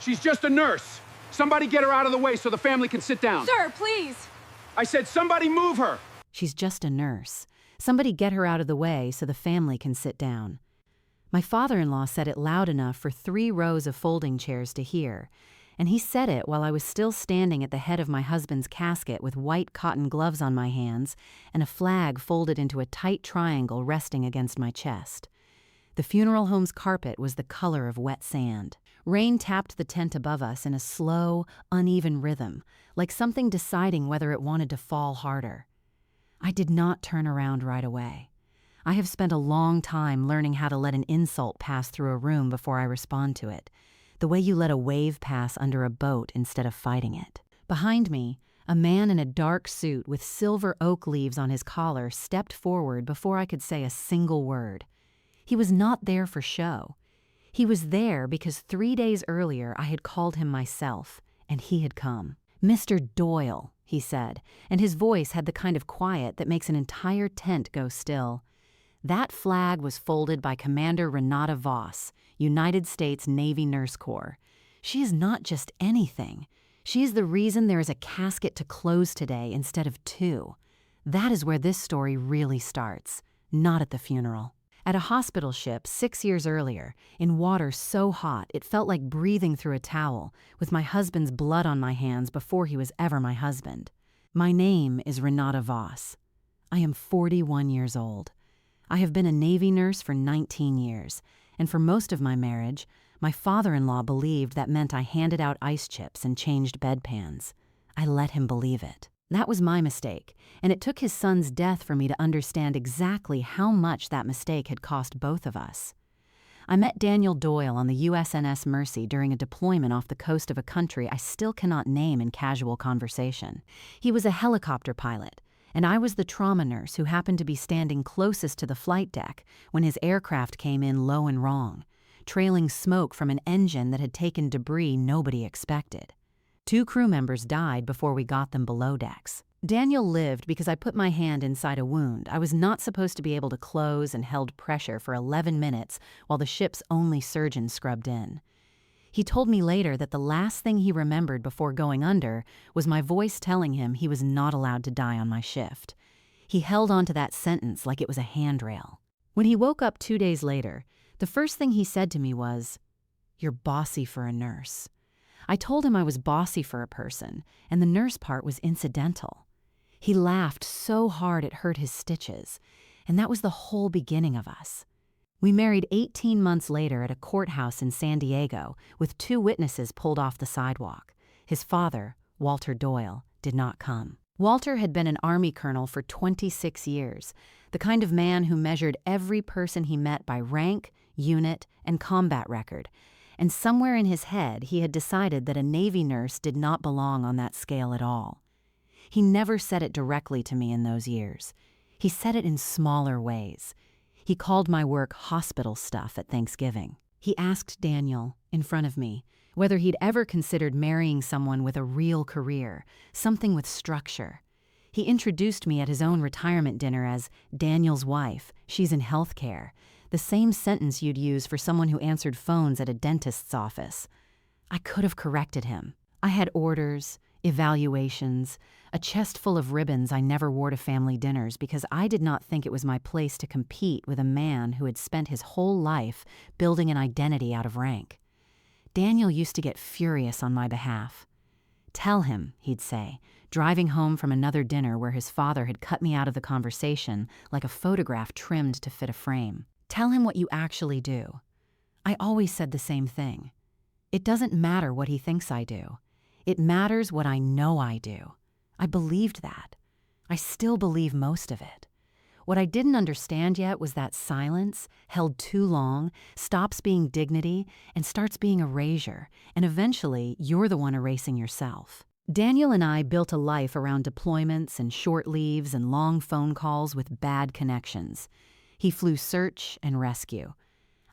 She's just a nurse. Somebody get her out of the way so the family can sit down. Sir, please. I said somebody move her. She's just a nurse. Somebody get her out of the way so the family can sit down. My father-in-law said it loud enough for 3 rows of folding chairs to hear, and he said it while I was still standing at the head of my husband's casket with white cotton gloves on my hands and a flag folded into a tight triangle resting against my chest. The funeral home's carpet was the color of wet sand. Rain tapped the tent above us in a slow, uneven rhythm, like something deciding whether it wanted to fall harder. I did not turn around right away. I have spent a long time learning how to let an insult pass through a room before I respond to it, the way you let a wave pass under a boat instead of fighting it. Behind me, a man in a dark suit with silver oak leaves on his collar stepped forward before I could say a single word. He was not there for show. He was there because 3 days earlier I had called him myself, and he had come. "Mr. Doyle," he said, and his voice had the kind of quiet that makes an entire tent go still. That flag was folded by Commander Renata Voss, United States Navy Nurse Corps. She is not just anything. She is the reason there is a casket to close today instead of 2. That is where this story really starts, not at the funeral. At a hospital ship 6 years earlier, in water so hot it felt like breathing through a towel, with my husband's blood on my hands before he was ever my husband. My name is Renata Voss. I am 41 years old. I have been a Navy nurse for 19 years, and for most of my marriage, my father-in-law believed that meant I handed out ice chips and changed bedpans. I let him believe it. That was my mistake, and it took his son's death for me to understand exactly how much that mistake had cost both of us. I met Daniel Doyle on the USNS Mercy during a deployment off the coast of a country I still cannot name in casual conversation. He was a helicopter pilot, and I was the trauma nurse who happened to be standing closest to the flight deck when his aircraft came in low and wrong, trailing smoke from an engine that had taken debris nobody expected. 2 crew members died before we got them below decks. Daniel lived because I put my hand inside a wound I was not supposed to be able to close and held pressure for 11 minutes while the ship's only surgeon scrubbed in. He told me later that the last thing he remembered before going under was my voice telling him he was not allowed to die on my shift. He held on to that sentence like it was a handrail. When he woke up 2 days later, the first thing he said to me was, "You're bossy for a nurse." I told him I was bossy for a person, and the nurse part was incidental. He laughed so hard it hurt his stitches, and that was the whole beginning of us. We married 18 months later at a courthouse in San Diego with 2 witnesses pulled off the sidewalk. His father, Walter Doyle, did not come. Walter had been an Army colonel for 26 years, the kind of man who measured every person he met by rank, unit, and combat record, and somewhere in his head he had decided that a Navy nurse did not belong on that scale at all. He never said it directly to me in those years. He said it in smaller ways. He called my work hospital stuff at Thanksgiving. He asked Daniel, in front of me, whether he'd ever considered marrying someone with a real career, something with structure. He introduced me at his own retirement dinner as Daniel's wife, she's in healthcare, the same sentence you'd use for someone who answered phones at a dentist's office. I could have corrected him. I had orders, evaluations, a chest full of ribbons I never wore to family dinners because I did not think it was my place to compete with a man who had spent his whole life building an identity out of rank. Daniel used to get furious on my behalf. "Tell him," he'd say, driving home from another dinner where his father had cut me out of the conversation like a photograph trimmed to fit a frame. "Tell him what you actually do." I always said the same thing. It doesn't matter what he thinks I do. It matters what I know I do. I believed that. I still believe most of it. What I didn't understand yet was that silence, held too long, stops being dignity and starts being erasure, and eventually you're the one erasing yourself. Daniel and I built a life around deployments and short leaves and long phone calls with bad connections. He flew search and rescue.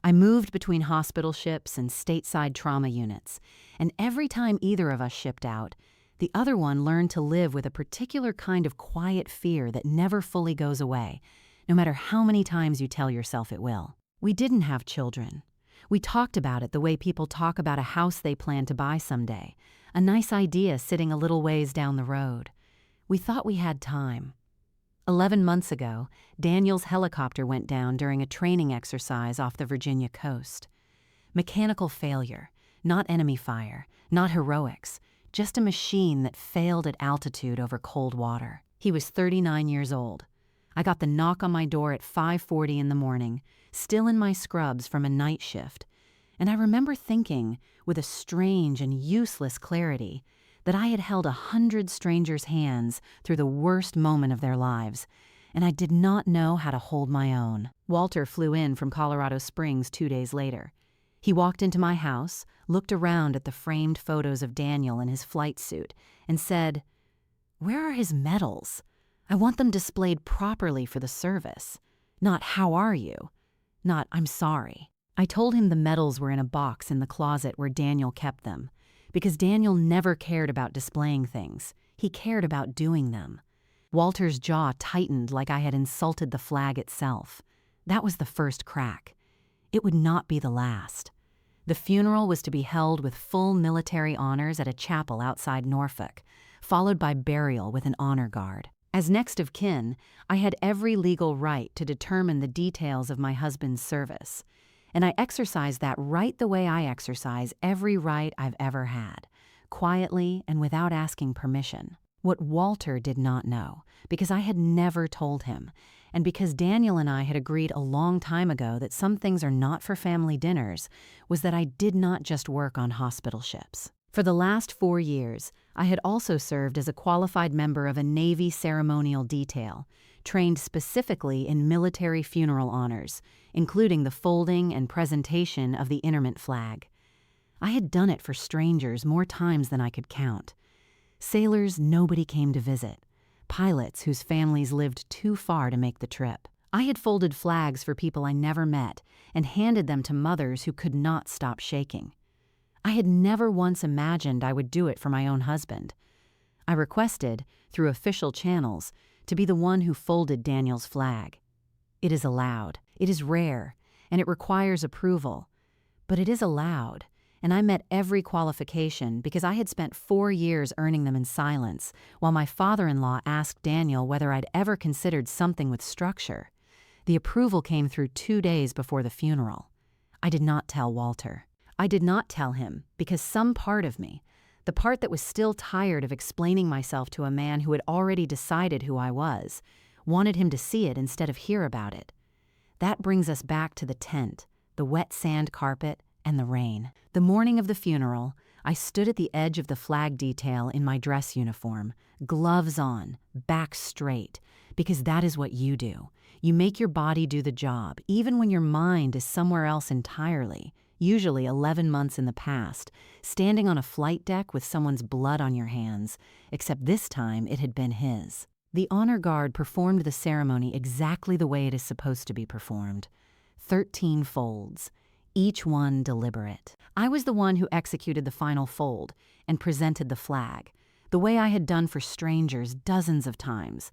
I moved between hospital ships and stateside trauma units, and every time either of us shipped out, the other one learned to live with a particular kind of quiet fear that never fully goes away, no matter how many times you tell yourself it will. We didn't have children. We talked about it the way people talk about a house they plan to buy someday, a nice idea sitting a little ways down the road. We thought we had time. 11 months ago, Daniel's helicopter went down during a training exercise off the Virginia coast. Mechanical failure, not enemy fire, not heroics, just a machine that failed at altitude over cold water. He was 39 years old. I got the knock on my door at 5:40 in the morning, still in my scrubs from a night shift, and I remember thinking, with a strange and useless clarity, that I had held 100 strangers' hands through the worst moment of their lives, and I did not know how to hold my own. Walter flew in from Colorado Springs 2 days later. He walked into my house, looked around at the framed photos of Daniel in his flight suit, and said, "Where are his medals? I want them displayed properly for the service. Not 'How are you?' Not 'I'm sorry.'" I told him the medals were in a box in the closet where Daniel kept them, because Daniel never cared about displaying things. He cared about doing them. Walter's jaw tightened like I had insulted the flag itself. That was the first crack. It would not be the last. The funeral was to be held with full military honors at a chapel outside Norfolk, followed by burial with an honor guard. As next of kin, I had every legal right to determine the details of my husband's service, and I exercised that right the way I exercise every right I've ever had, quietly and without asking permission. What Walter did not know, because I had never told him, and because Daniel and I had agreed a long time ago that some things are not for family dinners, was that I did not just work on hospital ships. For the last 4 years, I had also served as a qualified member of a Navy ceremonial detail, trained specifically in military funeral honors, including the folding and presentation of the interment flag. I had done it for strangers more times than I could count. Sailors nobody came to visit, pilots whose families lived too far to make the trip. I had folded flags for people I never met and handed them to mothers who could not stop shaking. I had never once imagined I would do it for my own husband. I requested, through official channels, to be the one who folded Daniel's flag. It is allowed. It is rare, and it requires approval. But it is allowed, and I met every qualification because I had spent 4 years earning them in silence, while my father-in-law asked Daniel whether I'd ever considered something with structure. The approval came through 2 days before the funeral. I did not tell Walter. I did not tell him because some part of me, the part that was still tired of explaining myself to a man who had already decided who I was, wanted him to see it instead of hear about it. That brings us back to the tent, the wet sand carpet, and the rain. The morning of the funeral, I stood at the edge of the flag detail in my dress uniform, gloves on, back straight, because that is what you do. You make your body do the job, even when your mind is somewhere else entirely, usually 11 months in the past, standing on a flight deck with someone's blood on your hands, except this time it had been his. The honor guard performed the ceremony exactly the way it is supposed to be performed. 13 folds, each one deliberate. I was the one who executed the final fold and presented the flag, the way I had done for strangers dozens of times.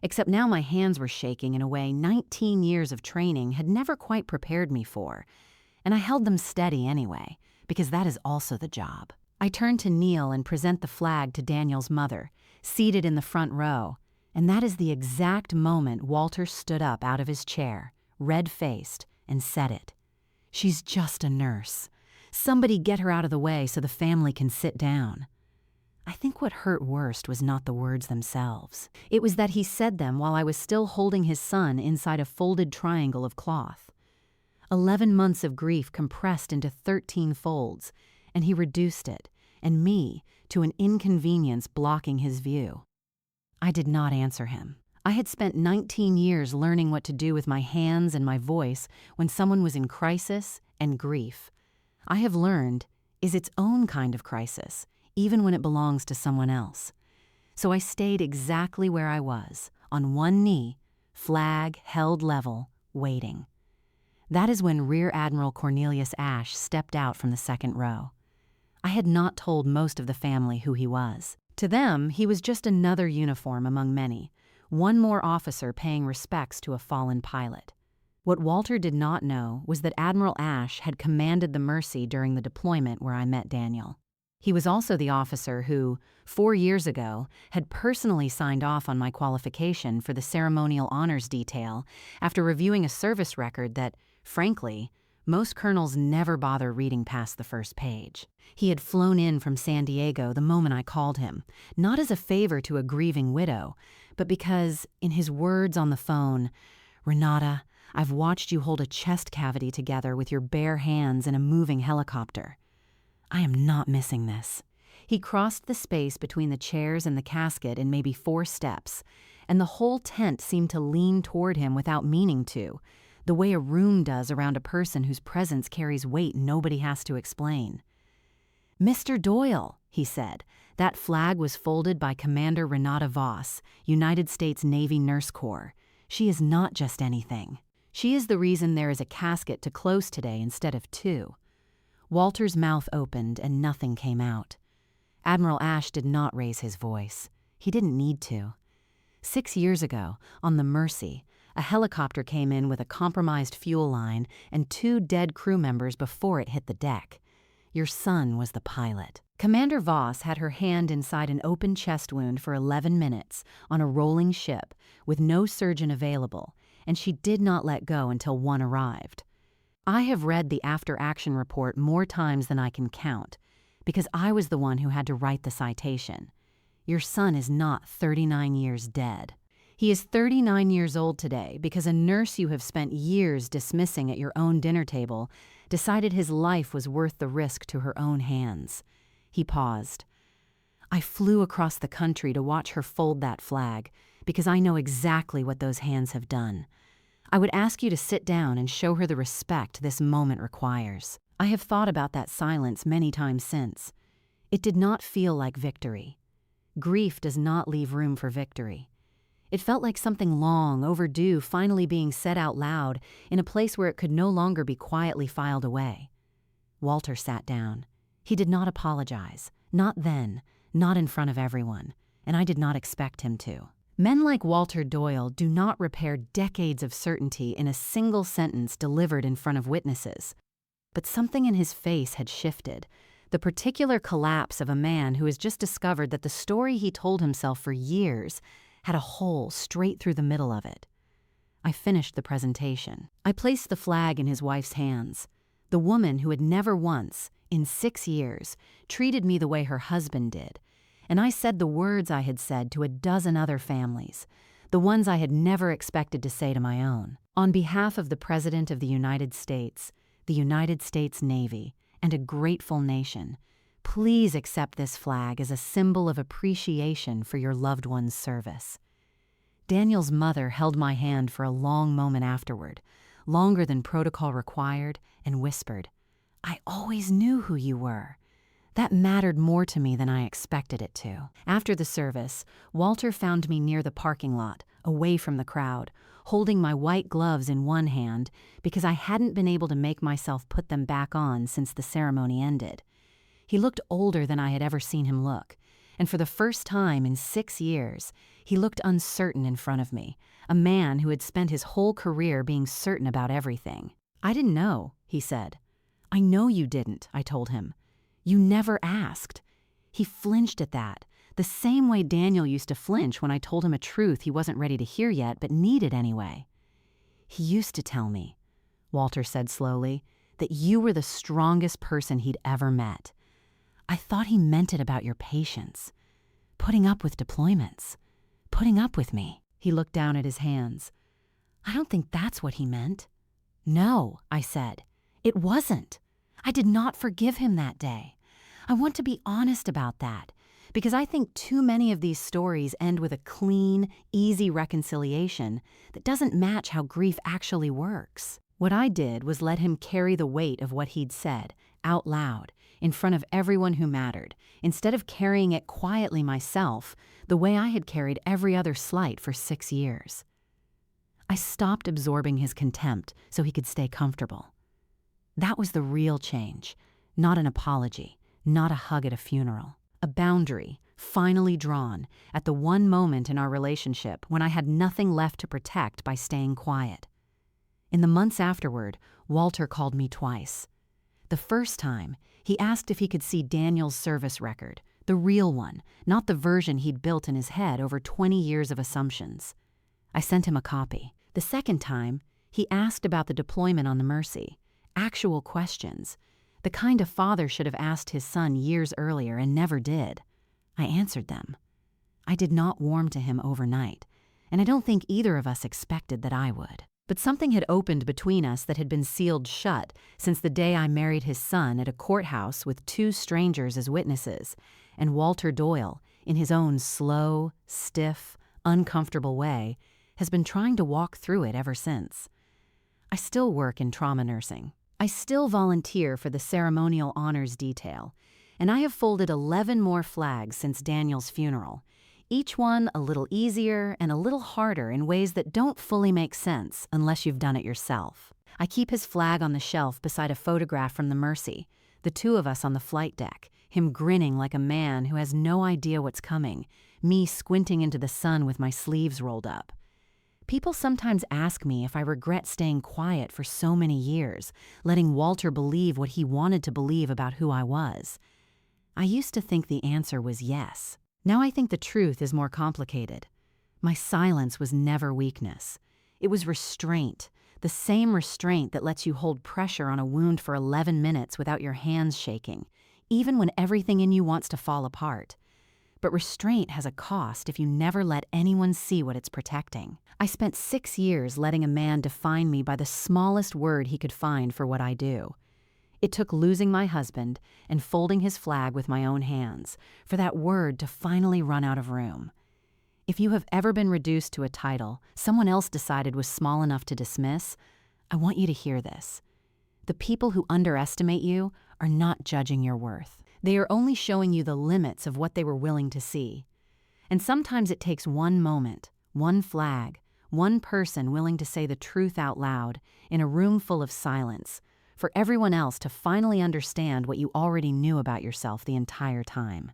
Except now my hands were shaking in a way 19 years of training had never quite prepared me for, and I held them steady anyway, because that is also the job. I turned to kneel and present the flag to Daniel's mother, seated in the front row, and that is the exact moment Walter stood up out of his chair, red-faced, and said it. "She's just a nurse. Somebody get her out of the way so the family can sit down." I think what hurt worst was not the words themselves. It was that he said them while I was still holding his son inside a folded triangle of cloth. 11 months of grief compressed into 13 folds, and he reduced it, and me, to an inconvenience blocking his view. I did not answer him. I had spent 19 years learning what to do with my hands and my voice when someone was in crisis and grief. I have learned is its own kind of crisis, even when it belongs to someone else. So I stayed exactly where I was, on one knee, flag held level, waiting. That is when Rear Admiral Cornelius Ashe stepped out from the second row. I had not told most of the family who he was. To them, he was just another uniform among many, one more officer paying respects to a fallen pilot. What Walter did not know was that Admiral Ash had commanded the Mercy during the deployment where I met Daniel. He was also the officer who, 4 years ago, had personally signed off on my qualification for the ceremonial honors detail after reviewing a service record that, frankly, most colonels never bother reading past the first page. He had flown in from San Diego the moment I called him, not as a favor to a grieving widow, but because, in his words on the phone, "Renata, I've watched you hold a chest cavity together with your bare hands in a moving helicopter. I am not missing this." He crossed the space between the chairs and the casket in maybe 4 steps, and the whole tent seemed to lean toward him without meaning to, the way a room does around a person whose presence carries weight nobody has to explain. "Mr. Doyle," he said. That flag was folded by Commander Renata Voss, United States Navy Nurse Corps. She is not just anything. She is the reason there is a casket to close today instead of 2. Walter's mouth opened and nothing came out. Admiral Ash did not raise his voice. He didn't need to. 6 years ago, on the Mercy, a helicopter came in with a compromised fuel line and 2 dead crew members before it hit the deck. Your son was the pilot. Commander Voss had her hand inside an open chest wound for 11 minutes on a rolling ship with no surgeon available, and she did not let go until one arrived. I have read the after-action report more times than I can count, because I was the one who had to write the citation. Your son is not 39 years dead. He is 39 years old today because a nurse you have spent years dismissing at your own dinner table decided his life was worth the risk to her own hands. He paused. I flew across the country to watch her fold that flag because I know exactly what those hands have done. I would ask you to sit down and show her the respect this moment requires. I have thought about that silence many times since. It did not feel like victory. Grief does not leave room for victory. It felt like something long overdue finally being said out loud in a place where it could no longer be quietly filed away. Walter sat down. He did not apologize. Not then, not in front of everyone, and I did not expect him to. Men like Walter Doyle do not repair decades of certainty in a single sentence delivered in front of witnesses. But something in his face had shifted, the particular collapse of a man who has just discovered that the story he told himself for years had a hole straight through the middle of it. I finished the presentation. I placed the flag in his wife's hands, the woman who had never once, in 6 years, treated me the way her husband did, and I said the words I had said to a dozen other families, the ones I had never expected to say to my own. On behalf of the President of the United States Navy, and a grateful nation, please accept this flag as a symbol of appreciation for your loved one's service. Daniel's mother held my hand for a long moment afterward, longer than protocol required, and whispered, I always knew who you were. That mattered more to me than I expected it to. After the service, Walter found me near the parking lot, away from the crowd, holding my white gloves in one hand because I hadn't been able to make myself put them back on since the ceremony ended. He looked older than I had ever seen him look, and for the first time in 6 years, he looked uncertain in front of me, a man who had spent his whole career being certain about everything. I didn't know, he said. I know you didn't, I told him. You never asked. He flinched at that, the same way Daniel used to flinch when I told him a truth he wasn't ready to hear yet but needed anyway. He used to tell me, Walter said slowly, that you were the strongest person he'd ever met. I thought he meant it about your patience, putting up with deployments, putting up with me. He looked down at his hands. I don't think that's what he meant. No, I said. It wasn't. I did not forgive him that day. I want to be honest about that, because I think too many of these stories end with a clean, easy reconciliation that doesn't match how grief actually works. What I did was let him carry the weight of what he'd said, out loud, in front of everyone who mattered, instead of carrying it quietly myself, the way I had carried every other slight for 6 years. I stopped absorbing his contempt so he could stay comfortable. That was the real change, not an apology, not a hug at a funeral. A boundary, finally drawn, at the one moment in our relationship when I had nothing left to protect by staying quiet. In the months afterward, Walter called me twice. The first time, he asked if he could see Daniel's service record, the real one, not the version he'd built in his head over 20 years of assumptions. I sent him a copy. The second time, he asked about the deployment on the Mercy. Actual questions. The kind a father should have asked his son years earlier and never did. I answered them. I did not warm to him overnight, and I don't think either of us expected that I would. But something had opened between us that had been sealed shut since the day I married his son at a courthouse with 2 strangers as witnesses, and Walter Doyle, in his own slow, stiff, uncomfortable way, has been trying to walk through it ever since. I still work in trauma nursing. I still volunteer for the ceremonial honors detail, and I have folded 11 more flags since Daniel's funeral, each one a little easier and a little harder in ways that don't fully make sense unless you've done it yourself. I keep his flag on the shelf beside a photograph from the Mercy, the 2 of us on the flight deck, him grinning like a man who has no idea what's coming, me squinting into the sun with my sleeves rolled up. People sometimes ask me if I regret staying quiet for so many years, letting Walter believe what he wanted to believe about who I was. I used to think the answer was yes. Now I think the truth is more complicated. My silence was never weakness. It was restraint, the same restraint that lets you hold pressure on a wound for 11 minutes without your hands shaking, even when everything in you wants to fall apart. But restraint has a cost if you never let anyone see what it's protecting. I spent 6 years letting a man define me by the smallest word he could find for what I do. It took losing my husband and folding his flag with my own hands for that word to finally run out of room. If you have ever been reduced to a title someone else decided was small enough to dismiss, I want you to hear this. The people who underestimate you are not judging your worth. They are only showing you the limits of what they were willing to see. And sometimes it takes one moment, one flag, one person willing to say the truth out loud in a room full of silence for everyone else to finally understand what you already knew about yourself the entire time.